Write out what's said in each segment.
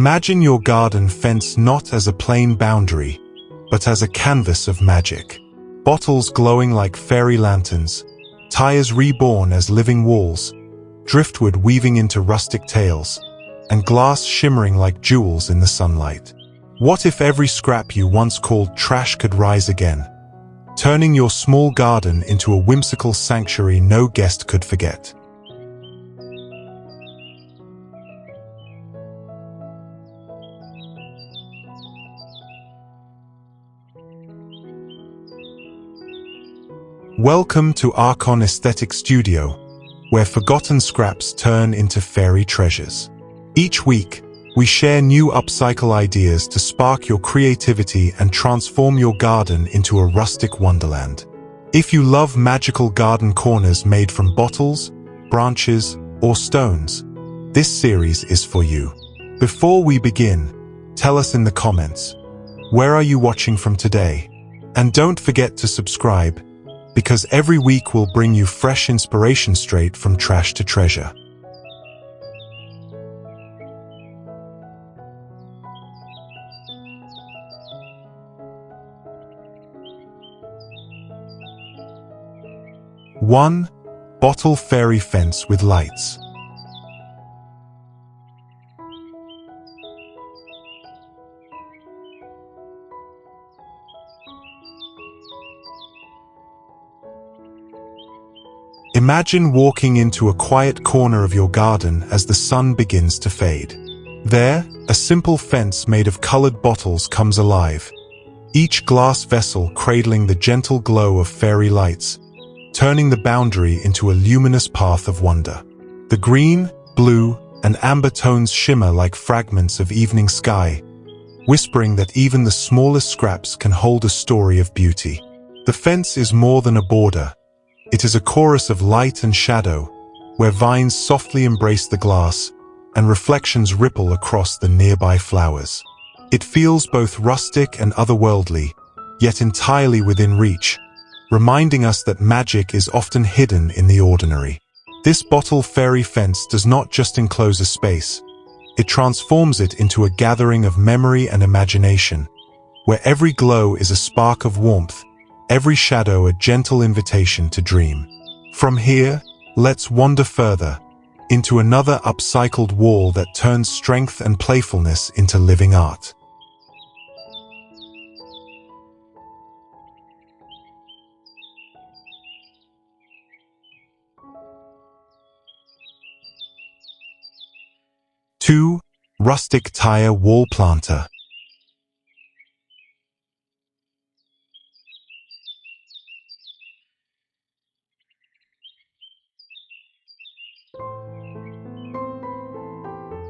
Imagine your garden fence not as a plain boundary, but as a canvas of magic. Bottles glowing like fairy lanterns, tires reborn as living walls, driftwood weaving into rustic tales, and glass shimmering like jewels in the sunlight. What if every scrap you once called trash could rise again, turning your small garden into a whimsical sanctuary no guest could forget? Welcome to Archon Aesthetic Studio, where forgotten scraps turn into fairy treasures. Each week, we share new upcycle ideas to spark your creativity and transform your garden into a rustic wonderland. If you love magical garden corners made from bottles, branches, or stones, this series is for you. Before we begin, tell us in the comments, where are you watching from today? And don't forget to subscribe, because every week will bring you fresh inspiration straight from trash to treasure. One bottle fairy fence with lights. Imagine walking into a quiet corner of your garden as the sun begins to fade. There, a simple fence made of colored bottles comes alive, each glass vessel cradling the gentle glow of fairy lights, turning the boundary into a luminous path of wonder. The green, blue, and amber tones shimmer like fragments of evening sky, whispering that even the smallest scraps can hold a story of beauty. The fence is more than a border. It is a chorus of light and shadow, where vines softly embrace the glass and reflections ripple across the nearby flowers. It feels both rustic and otherworldly, yet entirely within reach, reminding us that magic is often hidden in the ordinary. This bottle fairy fence does not just enclose a space, it transforms it into a gathering of memory and imagination, where every glow is a spark of warmth, every shadow a gentle invitation to dream. From here, let's wander further, into another upcycled wall that turns strength and playfulness into living art. Two rustic tire wall planter.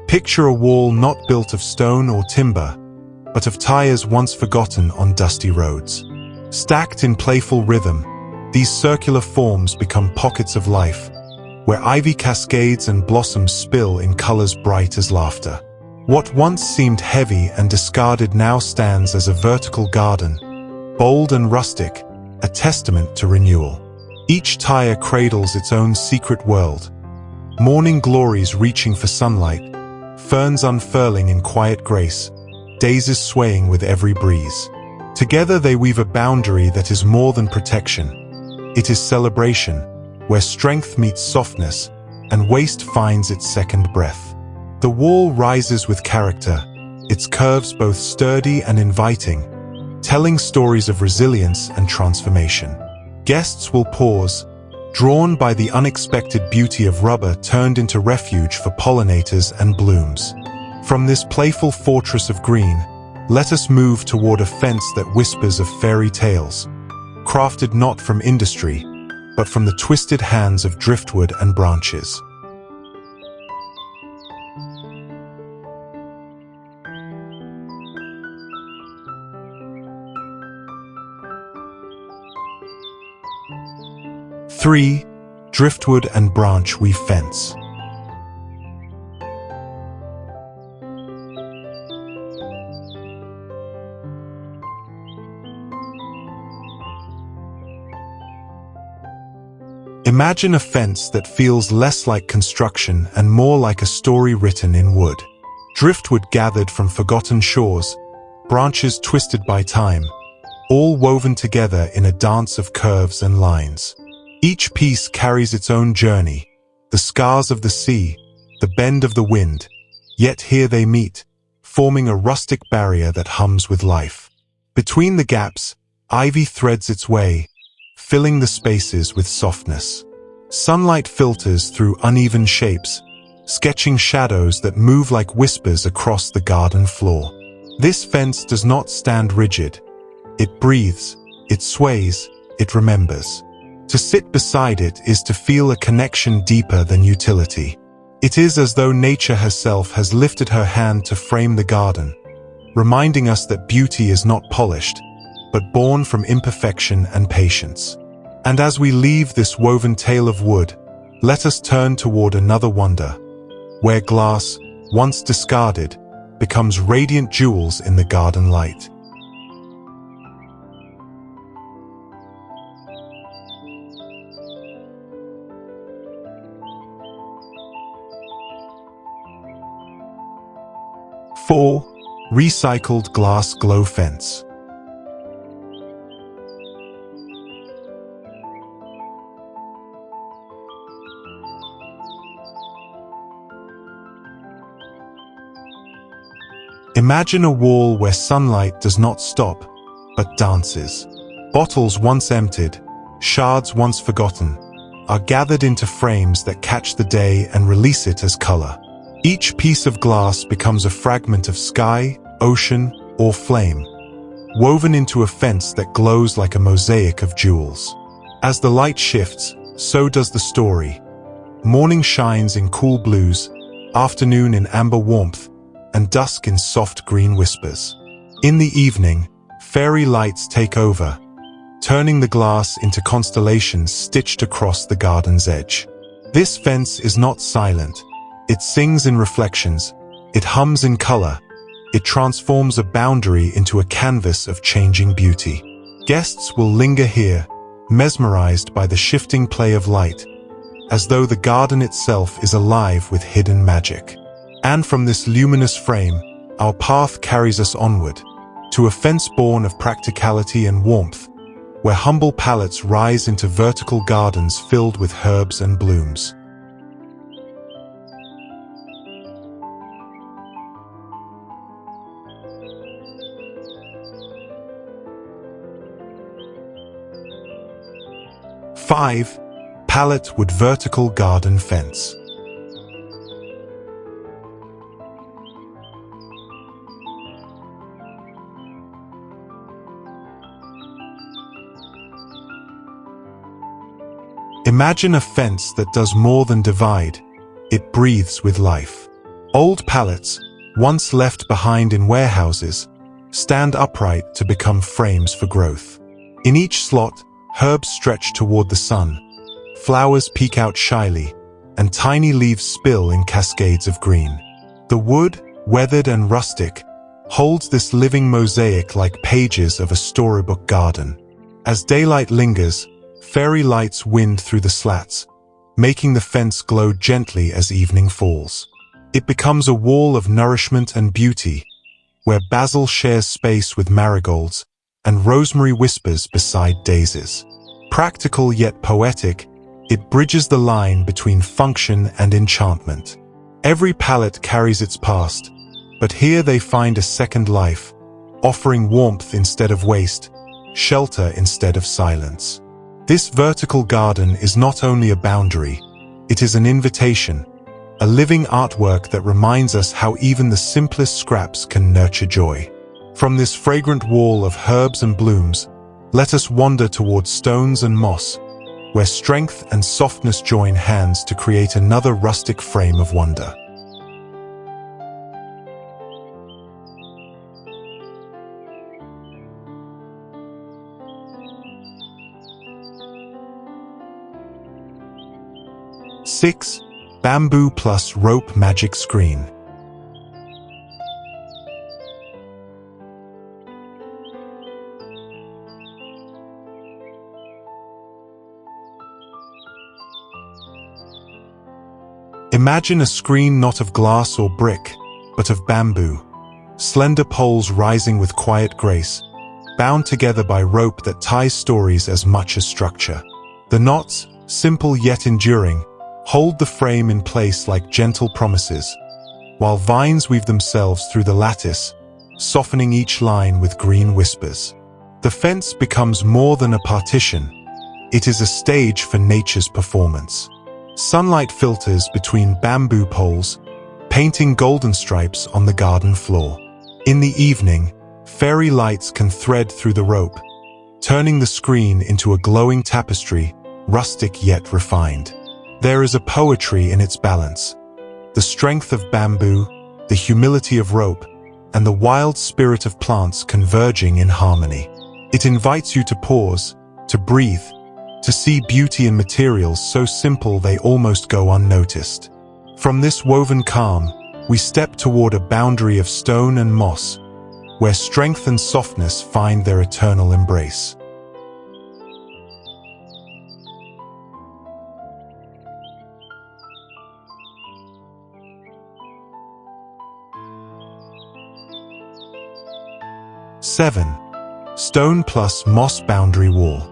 Picture a wall not built of stone or timber, but of tires once forgotten on dusty roads. Stacked in playful rhythm, these circular forms become pockets of life, where ivy cascades and blossoms spill in colors bright as laughter. What once seemed heavy and discarded now stands as a vertical garden, bold and rustic, a testament to renewal. Each tire cradles its own secret world, morning glories reaching for sunlight, ferns unfurling in quiet grace, daisies swaying with every breeze. Together they weave a boundary that is more than protection. It is celebration, where strength meets softness, and waste finds its second breath. The wall rises with character, its curves both sturdy and inviting, telling stories of resilience and transformation. Guests will pause, drawn by the unexpected beauty of rubber turned into refuge for pollinators and blooms. From this playful fortress of green, let us move toward a fence that whispers of fairy tales, crafted not from industry, but from the twisted hands of driftwood and branches. Three driftwood and branch weave fence. Imagine a fence that feels less like construction and more like a story written in wood. driftwood gathered from forgotten shores, branches twisted by time, all woven together in a dance of curves and lines. Each piece carries its own journey, the scars of the sea, the bend of the wind, yet here they meet, forming a rustic barrier that hums with life. Between the gaps, ivy threads its way, filling the spaces with softness. Sunlight filters through uneven shapes, sketching shadows that move like whispers across the garden floor. This fence does not stand rigid. It breathes, it sways, it remembers. To sit beside it is to feel a connection deeper than utility. It is as though nature herself has lifted her hand to frame the garden, reminding us that beauty is not polished, but born from imperfection and patience. And as we leave this woven tale of wood, let us turn toward another wonder, where glass, once discarded, becomes radiant jewels in the garden light. Four, recycled glass glow fence. Imagine a wall where sunlight does not stop, but dances. Bottles once emptied, shards once forgotten, are gathered into frames that catch the day and release it as color. Each piece of glass becomes a fragment of sky, ocean, or flame, woven into a fence that glows like a mosaic of jewels. As the light shifts, so does the story. Morning shines in cool blues, afternoon in amber warmth, and dusk in soft green whispers. In the evening, fairy lights take over, turning the glass into constellations stitched across the garden's edge. This fence is not silent. It sings in reflections, it hums in color, it transforms a boundary into a canvas of changing beauty. Guests will linger here, mesmerized by the shifting play of light, as though the garden itself is alive with hidden magic. And from this luminous frame, our path carries us onward, to a fence born of practicality and warmth, where humble pallets rise into vertical gardens filled with herbs and blooms. Five, pallet wood vertical garden fence. Imagine a fence that does more than divide, it breathes with life. Old pallets, once left behind in warehouses, stand upright to become frames for growth. In each slot, herbs stretch toward the sun, flowers peek out shyly, and tiny leaves spill in cascades of green. The wood, weathered and rustic, holds this living mosaic like pages of a storybook garden. As daylight lingers, fairy lights wind through the slats, making the fence glow gently as evening falls. It becomes a wall of nourishment and beauty, where basil shares space with marigolds, and rosemary whispers beside daisies. Practical yet poetic, it bridges the line between function and enchantment. Every pallet carries its past, but here they find a second life, offering warmth instead of waste, shelter instead of silence. This vertical garden is not only a boundary, it is an invitation, a living artwork that reminds us how even the simplest scraps can nurture joy. From this fragrant wall of herbs and blooms, let us wander towards stones and moss, where strength and softness join hands to create another rustic frame of wonder. Six, bamboo plus rope magic screen. Imagine a screen not of glass or brick, but of bamboo, slender poles rising with quiet grace, bound together by rope that ties stories as much as structure. The knots, simple yet enduring, hold the frame in place like gentle promises, while vines weave themselves through the lattice, softening each line with green whispers. The fence becomes more than a partition. It is a stage for nature's performance. Sunlight filters between bamboo poles, painting golden stripes on the garden floor. In the evening, fairy lights can thread through the rope, turning the screen into a glowing tapestry, rustic yet refined. There is a poetry in its balance. The strength of bamboo, the humility of rope, and the wild spirit of plants converging in harmony. It invites you to pause, to breathe, to see beauty in materials so simple they almost go unnoticed. From this woven calm, we step toward a boundary of stone and moss, where strength and softness find their eternal embrace. Seven. Stone plus moss boundary wall.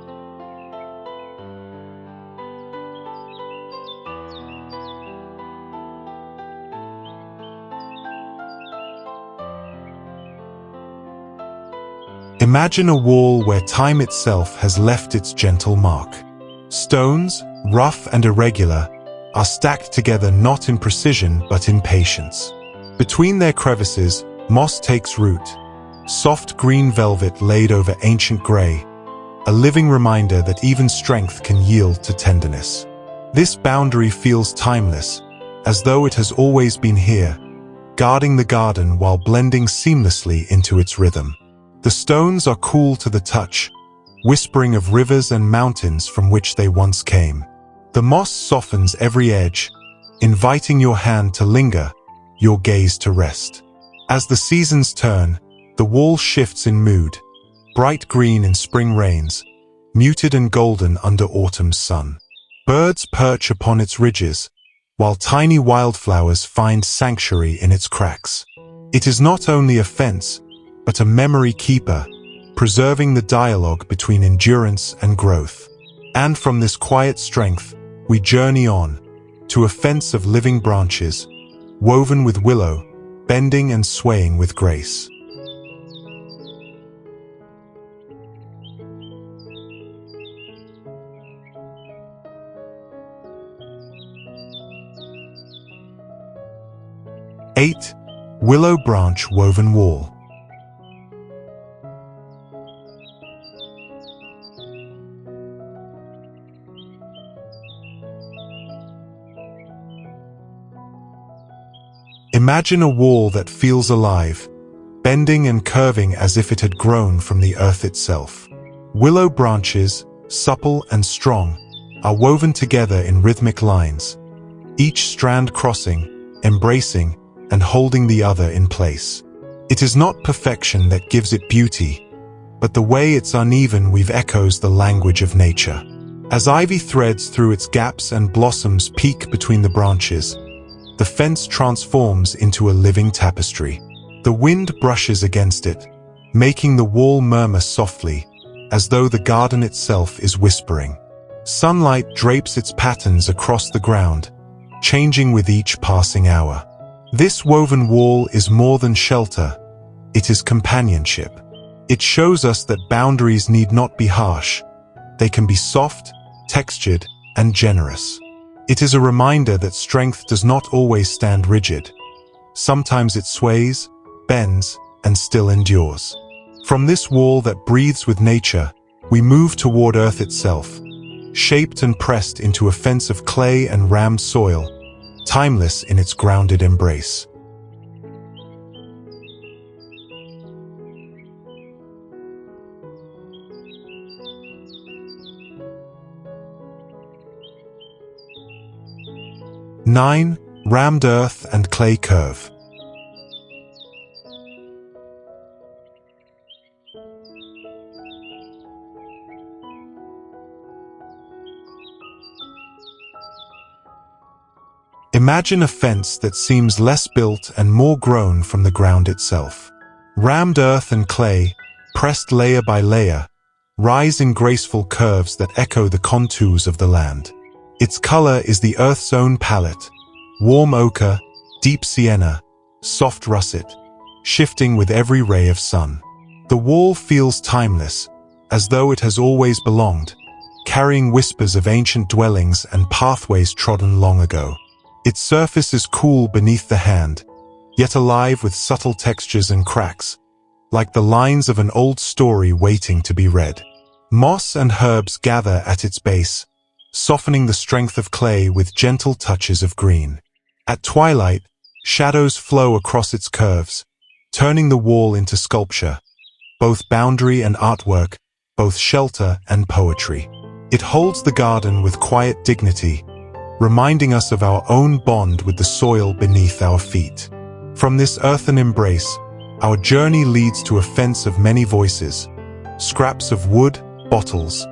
Imagine a wall where time itself has left its gentle mark. Stones, rough and irregular, are stacked together not in precision but in patience. Between their crevices, moss takes root, soft green velvet laid over ancient gray, a living reminder that even strength can yield to tenderness. This boundary feels timeless, as though it has always been here, guarding the garden while blending seamlessly into its rhythm. The stones are cool to the touch, whispering of rivers and mountains from which they once came. The moss softens every edge, inviting your hand to linger, your gaze to rest. As the seasons turn, the wall shifts in mood, bright green in spring rains, muted and golden under autumn's sun. Birds perch upon its ridges, while tiny wildflowers find sanctuary in its cracks. It is not only a fence, but a memory keeper, preserving the dialogue between endurance and growth. And from this quiet strength, we journey on, to a fence of living branches, woven with willow, bending and swaying with grace. Eight. Willow branch woven wall. Imagine a wall that feels alive, bending and curving as if it had grown from the earth itself. Willow branches, supple and strong, are woven together in rhythmic lines, each strand crossing, embracing, and holding the other in place. It is not perfection that gives it beauty, but the way it's uneven weave echoes the language of nature. As ivy threads through its gaps and blossoms peek between the branches, the fence transforms into a living tapestry. The wind brushes against it, making the wall murmur softly, as though the garden itself is whispering. Sunlight drapes its patterns across the ground, changing with each passing hour. This woven wall is more than shelter, it is companionship. It shows us that boundaries need not be harsh. They can be soft, textured, and generous. It is a reminder that strength does not always stand rigid. Sometimes it sways, bends, and still endures. From this wall that breathes with nature, we move toward earth itself, shaped and pressed into a fence of clay and rammed soil, timeless in its grounded embrace. Nine. Rammed earth and clay curve. Imagine a fence that seems less built and more grown from the ground itself. Rammed earth and clay, pressed layer by layer, rise in graceful curves that echo the contours of the land. Its color is the earth's own palette: warm ochre, deep sienna, soft russet, shifting with every ray of sun. The wall feels timeless, as though it has always belonged, carrying whispers of ancient dwellings and pathways trodden long ago. Its surface is cool beneath the hand, yet alive with subtle textures and cracks, like the lines of an old story waiting to be read. Moss and herbs gather at its base, softening the strength of clay with gentle touches of green. At twilight, shadows flow across its curves, turning the wall into sculpture, both boundary and artwork, both shelter and poetry. It holds the garden with quiet dignity, reminding us of our own bond with the soil beneath our feet. From this earthen embrace, our journey leads to a fence of many voices, scraps of wood, bottles,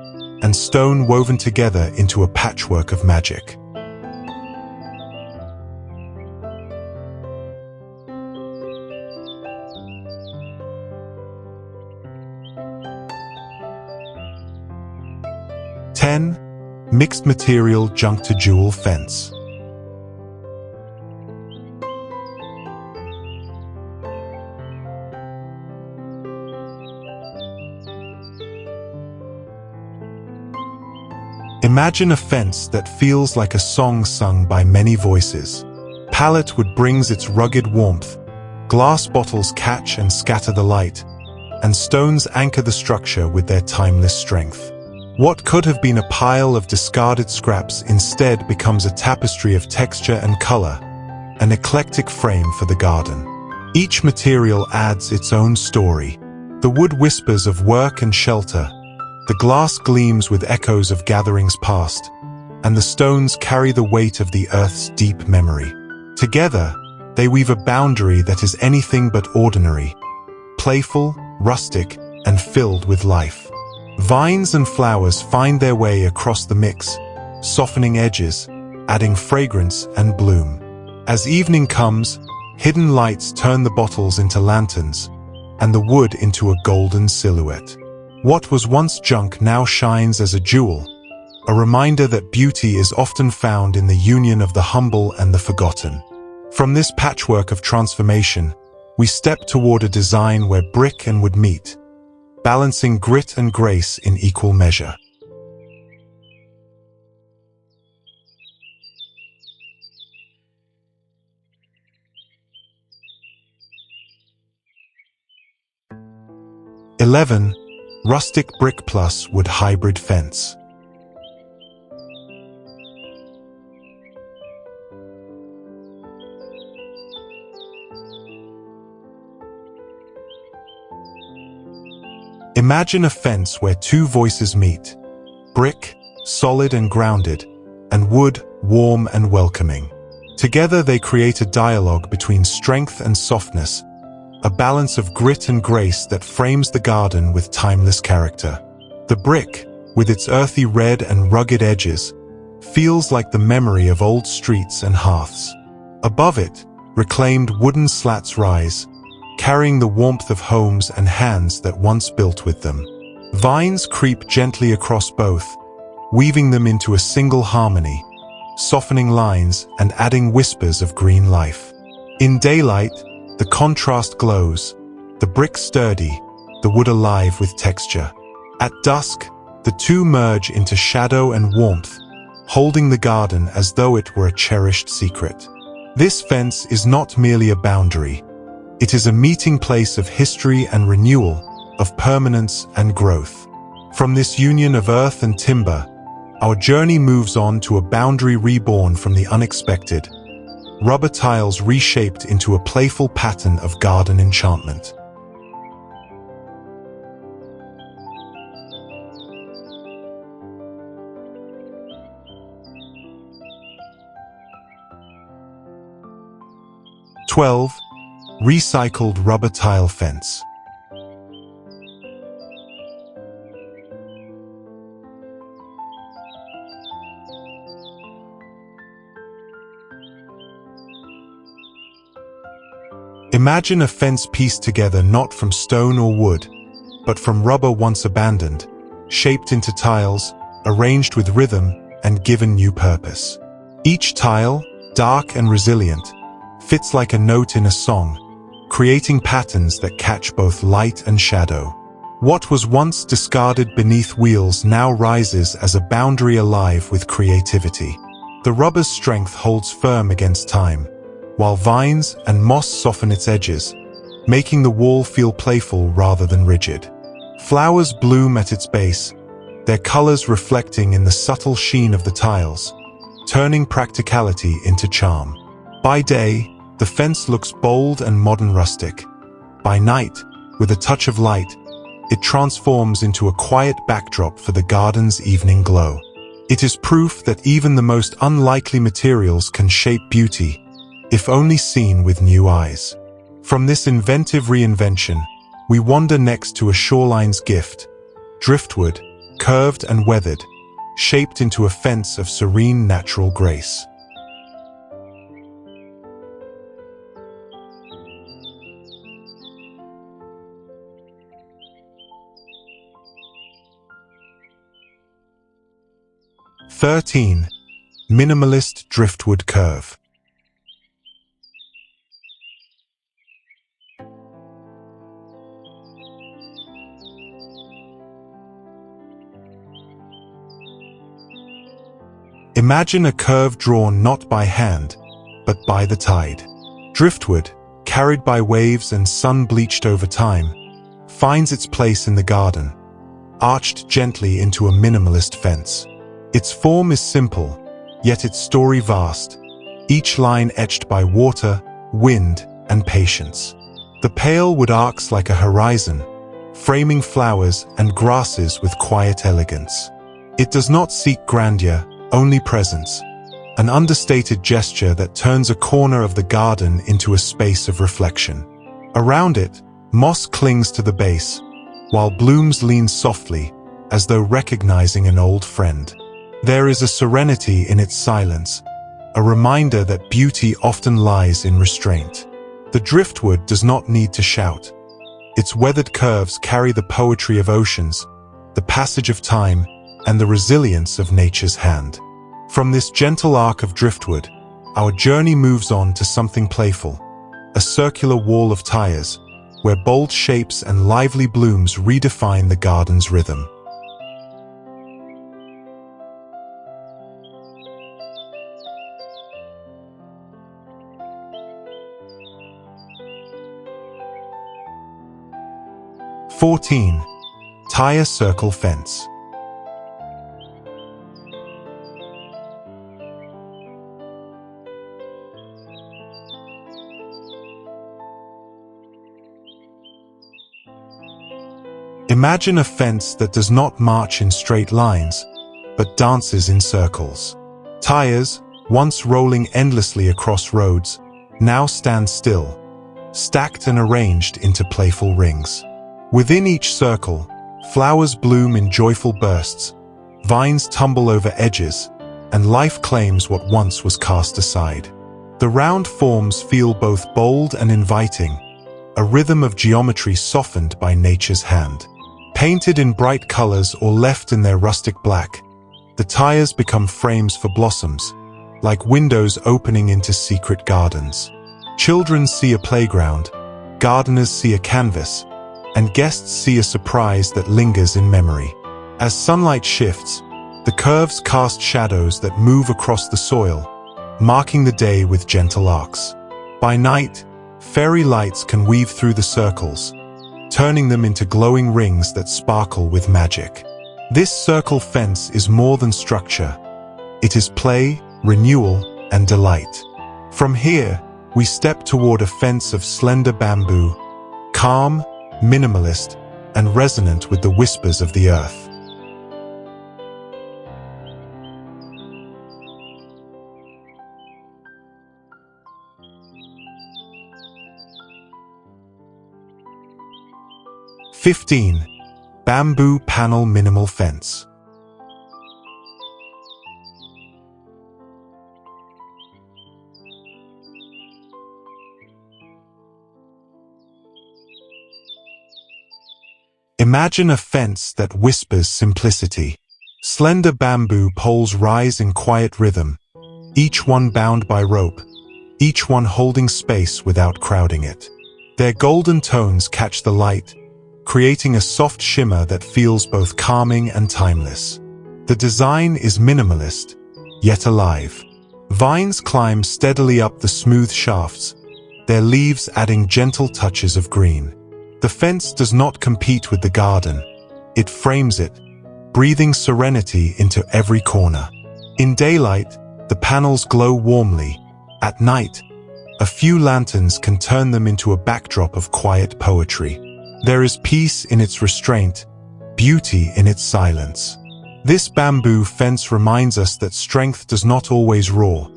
and stone woven together into a patchwork of magic. Mixed material junk to jewel fence. Imagine a fence that feels like a song sung by many voices. Pallet wood brings its rugged warmth, glass bottles catch and scatter the light, and stones anchor the structure with their timeless strength. What could have been a pile of discarded scraps instead becomes a tapestry of texture and color, an eclectic frame for the garden. Each material adds its own story. The wood whispers of work and shelter, the glass gleams with echoes of gatherings past, and the stones carry the weight of the earth's deep memory. Together, they weave a boundary that is anything but ordinary, playful, rustic, and filled with life. Vines and flowers find their way across the mix, softening edges, adding fragrance and bloom. As evening comes, hidden lights turn the bottles into lanterns, and the wood into a golden silhouette. What was once junk now shines as a jewel, a reminder that beauty is often found in the union of the humble and the forgotten. From this patchwork of transformation, we step toward a design where brick and wood meet, balancing grit and grace in equal measure. Rustic brick plus wood hybrid fence. Imagine a fence where two voices meet: brick, solid and grounded, and wood, warm and welcoming. Together they create a dialogue between strength and softness, a balance of grit and grace that frames the garden with timeless character. The brick, with its earthy red and rugged edges, feels like the memory of old streets and hearths. Above it, reclaimed wooden slats rise, carrying the warmth of homes and hands that once built with them. Vines creep gently across both, weaving them into a single harmony, softening lines and adding whispers of green life. In daylight, the contrast glows, the brick sturdy, the wood alive with texture. At dusk, the two merge into shadow and warmth, holding the garden as though it were a cherished secret. This fence is not merely a boundary. It is a meeting place of history and renewal, of permanence and growth. From this union of earth and timber, our journey moves on to a boundary reborn from the unexpected, rubber tiles reshaped into a playful pattern of garden enchantment. Recycled rubber tile fence. Imagine a fence pieced together not from stone or wood, but from rubber once abandoned, shaped into tiles, arranged with rhythm, and given new purpose. Each tile, dark and resilient, fits like a note in a song, creating patterns that catch both light and shadow. What was once discarded beneath wheels now rises as a boundary alive with creativity. The rubber's strength holds firm against time, while vines and moss soften its edges, making the wall feel playful rather than rigid. Flowers bloom at its base, their colors reflecting in the subtle sheen of the tiles, turning practicality into charm. By day, the fence looks bold and modern rustic. By night, with a touch of light, it transforms into a quiet backdrop for the garden's evening glow. It is proof that even the most unlikely materials can shape beauty, if only seen with new eyes. From this inventive reinvention, we wander next to a shoreline's gift, driftwood, curved and weathered, shaped into a fence of serene natural grace. (13) Minimalist driftwood curve. Imagine a curve drawn not by hand, but by the tide. Driftwood, carried by waves and sun-bleached over time, finds its place in the garden, arched gently into a minimalist fence. Its form is simple, yet its story vast, each line etched by water, wind, and patience. The pale wood arcs like a horizon, framing flowers and grasses with quiet elegance. It does not seek grandeur, only presence, an understated gesture that turns a corner of the garden into a space of reflection. Around it, moss clings to the base, while blooms lean softly, as though recognizing an old friend. There is a serenity in its silence, a reminder that beauty often lies in restraint. The driftwood does not need to shout. Its weathered curves carry the poetry of oceans, the passage of time, and the resilience of nature's hand. From this gentle arc of driftwood, our journey moves on to something playful, a circular wall of tires, where bold shapes and lively blooms redefine the garden's rhythm. (14) Tire circle fence. Imagine a fence that does not march in straight lines, but dances in circles. Tires, once rolling endlessly across roads, now stand still, stacked and arranged into playful rings. Within each circle, flowers bloom in joyful bursts, vines tumble over edges, and life claims what once was cast aside. The round forms feel both bold and inviting, a rhythm of geometry softened by nature's hand. Painted in bright colors or left in their rustic black, the tires become frames for blossoms, like windows opening into secret gardens. Children see a playground, gardeners see a canvas, and guests see a surprise that lingers in memory. As sunlight shifts, the curves cast shadows that move across the soil, marking the day with gentle arcs. By night, fairy lights can weave through the circles, turning them into glowing rings that sparkle with magic. This circle fence is more than structure. It is play, renewal, and delight. From here, we step toward a fence of slender bamboo, calm, minimalist, and resonant with the whispers of the earth. (15) Bamboo panel minimal fence. Imagine a fence that whispers simplicity. Slender bamboo poles rise in quiet rhythm, each one bound by rope, each one holding space without crowding it. Their golden tones catch the light, creating a soft shimmer that feels both calming and timeless. The design is minimalist, yet alive. Vines climb steadily up the smooth shafts, their leaves adding gentle touches of green. The fence does not compete with the garden. It frames it, breathing serenity into every corner. In daylight, the panels glow warmly. At night, a few lanterns can turn them into a backdrop of quiet poetry. There is peace in its restraint, beauty in its silence. This bamboo fence reminds us that strength does not always roar.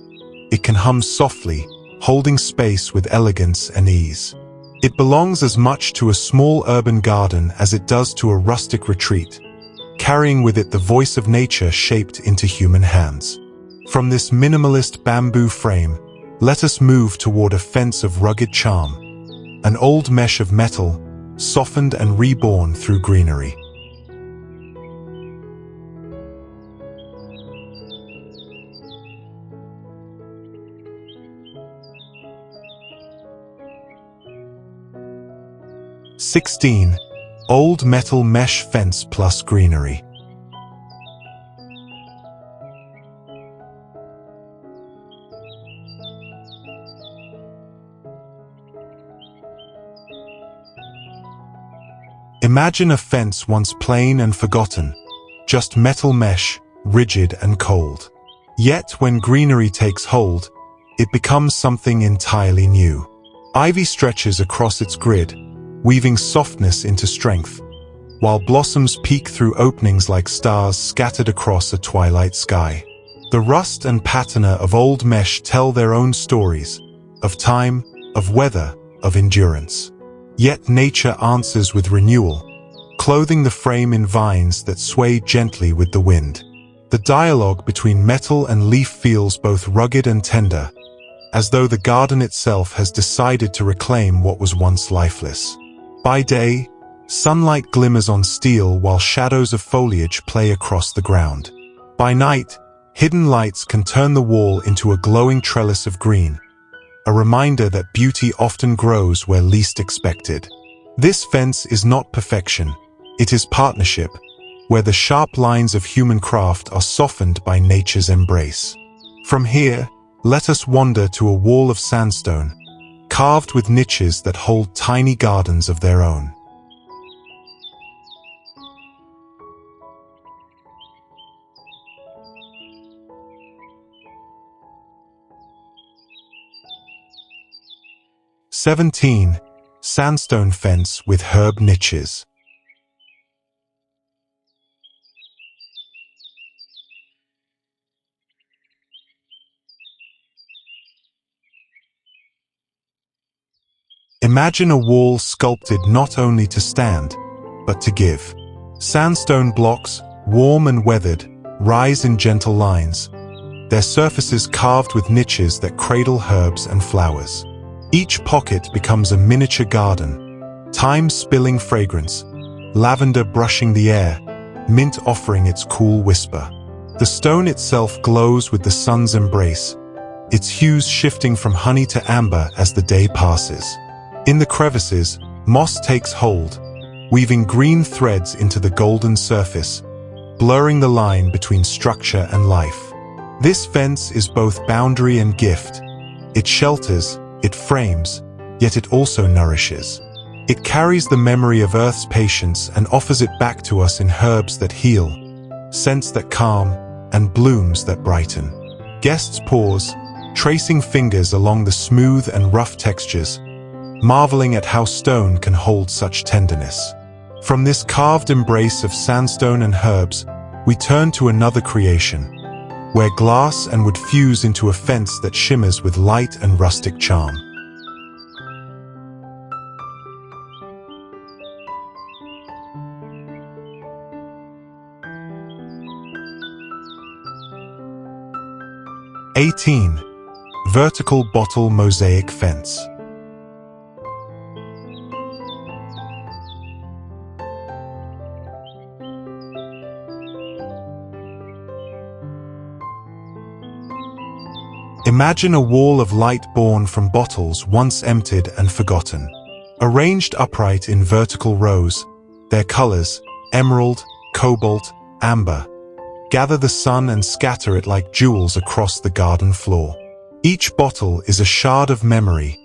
It can hum softly, holding space with elegance and ease. It belongs as much to a small urban garden as it does to a rustic retreat, carrying with it the voice of nature shaped into human hands. From this minimalist bamboo frame, let us move toward a fence of rugged charm, an old mesh of metal, softened and reborn through greenery. (16) Old metal mesh fence plus greenery. Imagine a fence once plain and forgotten, just metal mesh, rigid and cold. Yet when greenery takes hold, it becomes something entirely new. Ivy stretches across its grid, weaving softness into strength, while blossoms peek through openings like stars scattered across a twilight sky. The rust and patina of old mesh tell their own stories, of time, of weather, of endurance. Yet nature answers with renewal, clothing the frame in vines that sway gently with the wind. The dialogue between metal and leaf feels both rugged and tender, as though the garden itself has decided to reclaim what was once lifeless. By day, sunlight glimmers on steel while shadows of foliage play across the ground. By night, hidden lights can turn the wall into a glowing trellis of green, a reminder that beauty often grows where least expected. This fence is not perfection, it is partnership, where the sharp lines of human craft are softened by nature's embrace. From here, let us wander to a wall of sandstone, carved with niches that hold tiny gardens of their own. (17) Sandstone fence with herb niches. Imagine a wall sculpted not only to stand, but to give. Sandstone blocks, warm and weathered, rise in gentle lines, their surfaces carved with niches that cradle herbs and flowers. Each pocket becomes a miniature garden, thyme spilling fragrance, lavender brushing the air, mint offering its cool whisper. The stone itself glows with the sun's embrace, its hues shifting from honey to amber as the day passes. In the crevices, moss takes hold, weaving green threads into the golden surface, blurring the line between structure and life. This fence is both boundary and gift. It shelters, it frames, yet it also nourishes. It carries the memory of Earth's patience and offers it back to us in herbs that heal, scents that calm, and blooms that brighten. Guests pause, tracing fingers along the smooth and rough textures, marveling at how stone can hold such tenderness. From this carved embrace of sandstone and herbs, we turn to another creation, where glass and wood fuse into a fence that shimmers with light and rustic charm. (18) Vertical bottle mosaic fence. Imagine a wall of light born from bottles once emptied and forgotten. Arranged upright in vertical rows, their colors, emerald, cobalt, amber, gather the sun and scatter it like jewels across the garden floor. Each bottle is a shard of memory,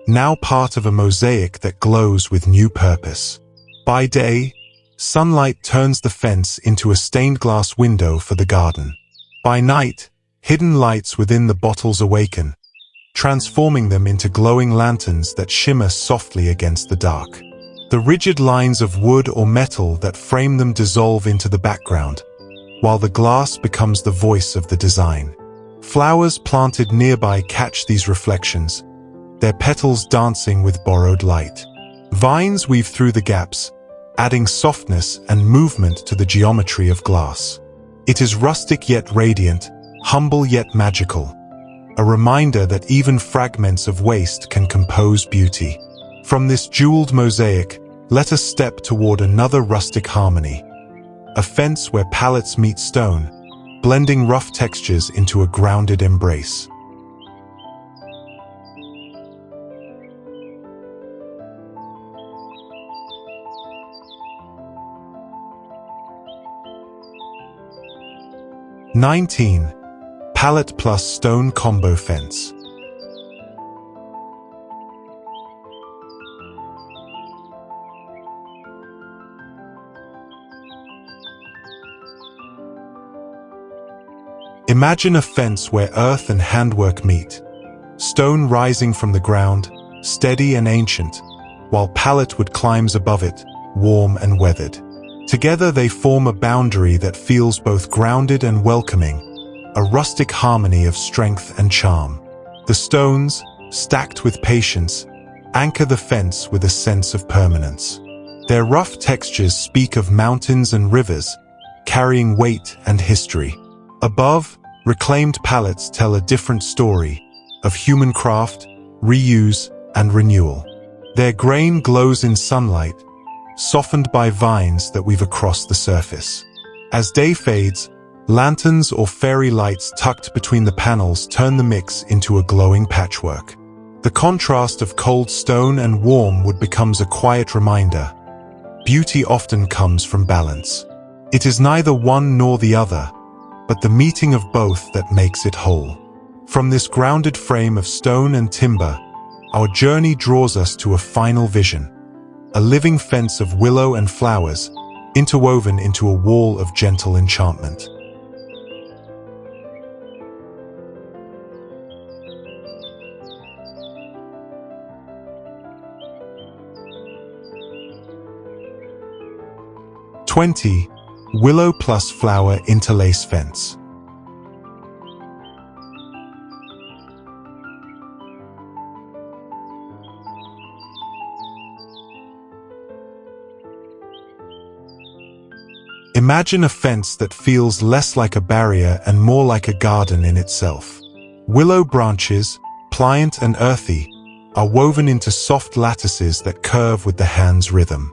now part of a mosaic that glows with new purpose. By day, sunlight turns the fence into a stained glass window for the garden. By night, hidden lights within the bottles awaken, transforming them into glowing lanterns that shimmer softly against the dark. The rigid lines of wood or metal that frame them dissolve into the background, while the glass becomes the voice of the design. Flowers planted nearby catch these reflections, their petals dancing with borrowed light. Vines weave through the gaps, adding softness and movement to the geometry of glass. It is rustic yet radiant, humble yet magical, a reminder that even fragments of waste can compose beauty. From this jeweled mosaic, let us step toward another rustic harmony, a fence where pallets meet stone, blending rough textures into a grounded embrace. (19) Pallet plus stone combo fence. Imagine a fence where earth and handwork meet, stone rising from the ground, steady and ancient, while pallet wood climbs above it, warm and weathered. Together they form a boundary that feels both grounded and welcoming, a rustic harmony of strength and charm. The stones, stacked with patience, anchor the fence with a sense of permanence. Their rough textures speak of mountains and rivers, carrying weight and history. Above, reclaimed pallets tell a different story of human craft, reuse, and renewal. Their grain glows in sunlight, softened by vines that weave across the surface. As day fades, lanterns or fairy lights tucked between the panels turn the mix into a glowing patchwork. The contrast of cold stone and warm wood becomes a quiet reminder. Beauty often comes from balance. It is neither one nor the other, but the meeting of both that makes it whole. From this grounded frame of stone and timber, our journey draws us to a final vision. A living fence of willow and flowers, interwoven into a wall of gentle enchantment. (20) Willow plus flower interlace fence. Imagine a fence that feels less like a barrier and more like a garden in itself. Willow branches, pliant and earthy, are woven into soft lattices that curve with the hand's rhythm.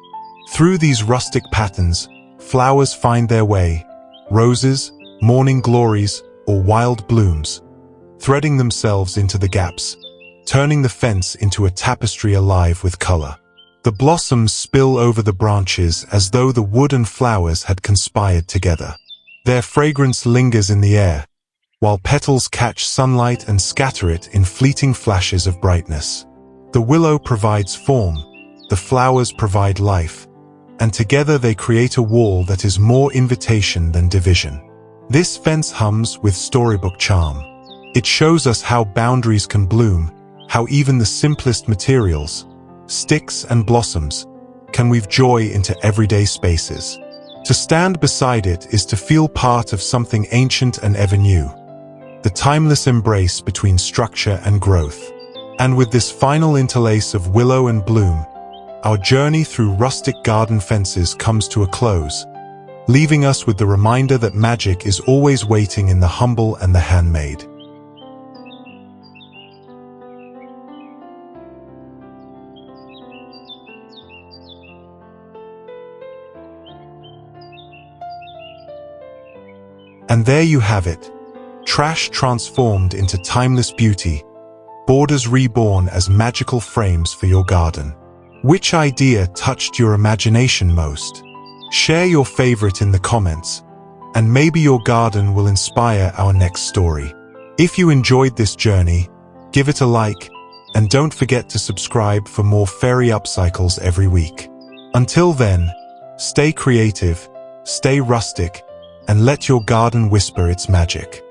Through these rustic patterns, flowers find their way, roses, morning glories, or wild blooms, threading themselves into the gaps, turning the fence into a tapestry alive with color. The blossoms spill over the branches as though the wood and flowers had conspired together. Their fragrance lingers in the air, while petals catch sunlight and scatter it in fleeting flashes of brightness. The willow provides form, the flowers provide life, and together they create a wall that is more invitation than division. This fence hums with storybook charm. It shows us how boundaries can bloom, how even the simplest materials, sticks and blossoms, can weave joy into everyday spaces. To stand beside it is to feel part of something ancient and ever new, the timeless embrace between structure and growth. And with this final interlace of willow and bloom, our journey through rustic garden fences comes to a close, leaving us with the reminder that magic is always waiting in the humble and the handmade. And there you have it, trash transformed into timeless beauty, borders reborn as magical frames for your garden. Which idea touched your imagination most? Share your favorite in the comments, and maybe your garden will inspire our next story. If you enjoyed this journey, give it a like, and don't forget to subscribe for more fairy upcycles every week. Until then, stay creative, stay rustic, and let your garden whisper its magic.